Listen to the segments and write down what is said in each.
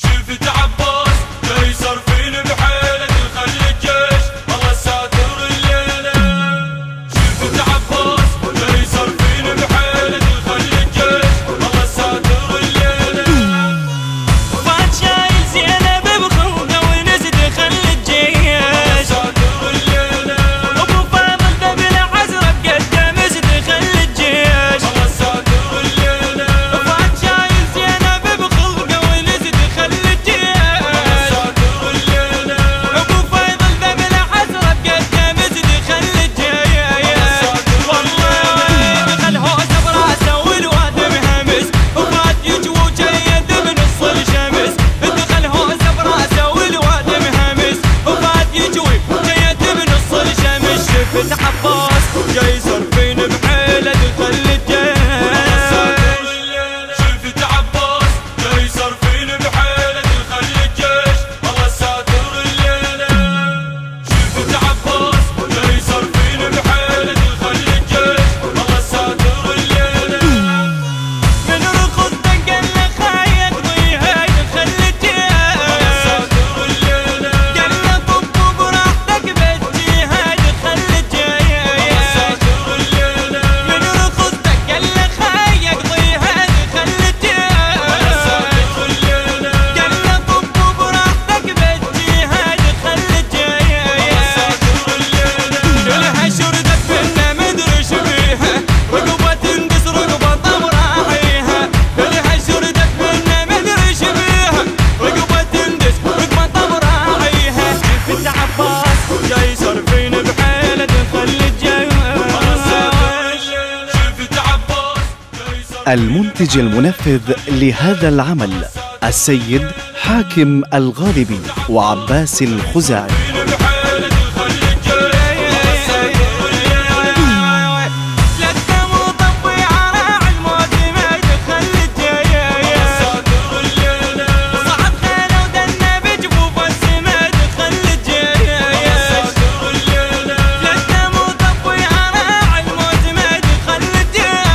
شفت عباس جاي صارفين بحيلة خلي الجيش الله ساتر الليلة. شفت عباس جاي صارفين بحيلة خلي الجيش الله ساتر الليلة. وفات شايل زينب بخلقه ونزد خلي الجيش الله ساتر الليلة. ابو فاضل دبل عزرق قدام زد خلي الجيش الله ساتر الليلة. وفات شايل زينب بخلقه ونزد خلي الجيش الله ساتر الليلة. ابو فاضل دبل عزرق قدام زد خلي الجيش والله دخل هوسه براسه والواد مهمس وفات يجوي وجيد بنص الشمس. دخل هوسه براسه والواد مهمس وفات يجوي وجيد بنص الشمس. شفت عباس جاي صرفين بحيله دخل الجيش. شفت عباس جاي صارفين بحيلة خلي الجيش الله ساتر الليلة. شفت عباس جاي صارفين بحيلة خلي الجيش الله ساتر الليلة. من رخص دق له خايق ضيها دخل الجيش الله ساتر الليلة. قال له طب براحتك بتجيها دخل الجيش الله ساتر الليلة. من رخص دق له خايق ضيها دخل الجيش الله ساتر الليلة. قال له طب براحتك بتجيها دخل الله الجيش. ساتر الليلة. كلها شردت فينا مدري شبيها رقبة تندس رقبة طمراعيها. كلها شردت فينا مدري شبيها رقبة تندس رقبة طمراعيها. شفت عباس جاي صارفين بحيلة دخل الله ساتر الجيش. الليلة. شفت عباس جاي صارفين المنتج المنفذ لهذا العمل السيد حاكم الغالبي وعباس الخزاعي. بحيلة خلي الجيش الله ساتر الليلة. لسه مطبي على الموت ما دخل الجيش. ساتر الليلة. صعد خيله ودنا بجفوف السما دخل الجيش. ساتر الليلة. لسه مطبي على الموت ما دخل الجيش.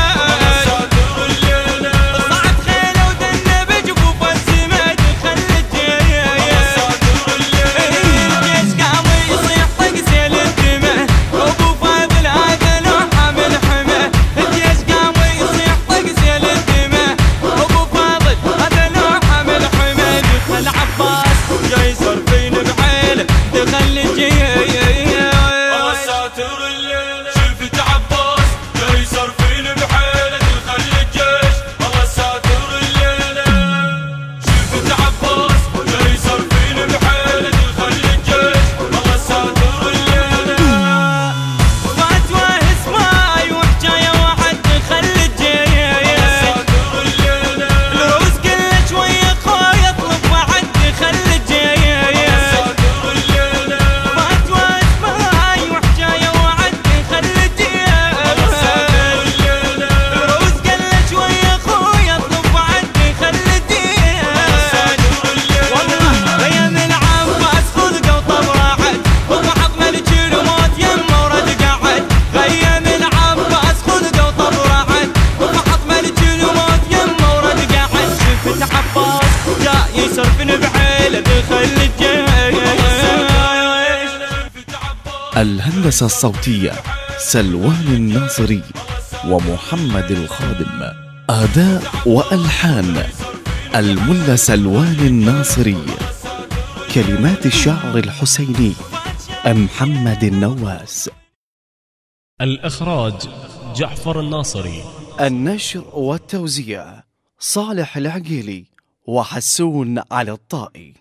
ساتر الليلة. صعد خيله ودنا بجفوف السما دخل الجيش. ساتر الليلة. الجيش قام يصيح طق سيل الدماء ابو فاضل هذا لوحه من حماه. الجيش قام يصيح طق سيل الدماء ابو فاضل هذا لوحه من حماه. دخل عباس جاي صارفين بحيله دخل الجيش. الله ساتر الليلة. شفت عباس جاي صارفين بحيلة خلي الجيش الله ساتر الليلة. شفت عباس جاي صارفين بحيلة خلي الجيش الله ساتر الليلة. فتوى اسماي وحجايه واحد دخل الجيش. ساتر الليلة. الروس كله شويه خوي يطلب وعد دخل الجيش. ساتر الليلة. فتوى اسماي وحجايه واحد دخل الجيش. ساتر الليلة. الروس كله شويه خوي يطلب وعد دخل الجيش. ساتر الليلة. والله بيان العباس خلقه وطبرعت وضحك ملك الموت يمه ورد قعد. بيان العباس خلقه وطبرعت وضحك ملك الموت يمه ورد قعد. شفت عباس جاي يصرفن بحيله دخل الجيش. شفت عباس الهندسة الصوتية سلوان الناصري ومحمد الخادم. أداء وألحان الملا سلوان الناصري. كلمات الشاعر الحسيني محمد النواس. الإخراج جعفر الناصري. النشر والتوزيع صالح العقيلي وحسون على الطائي.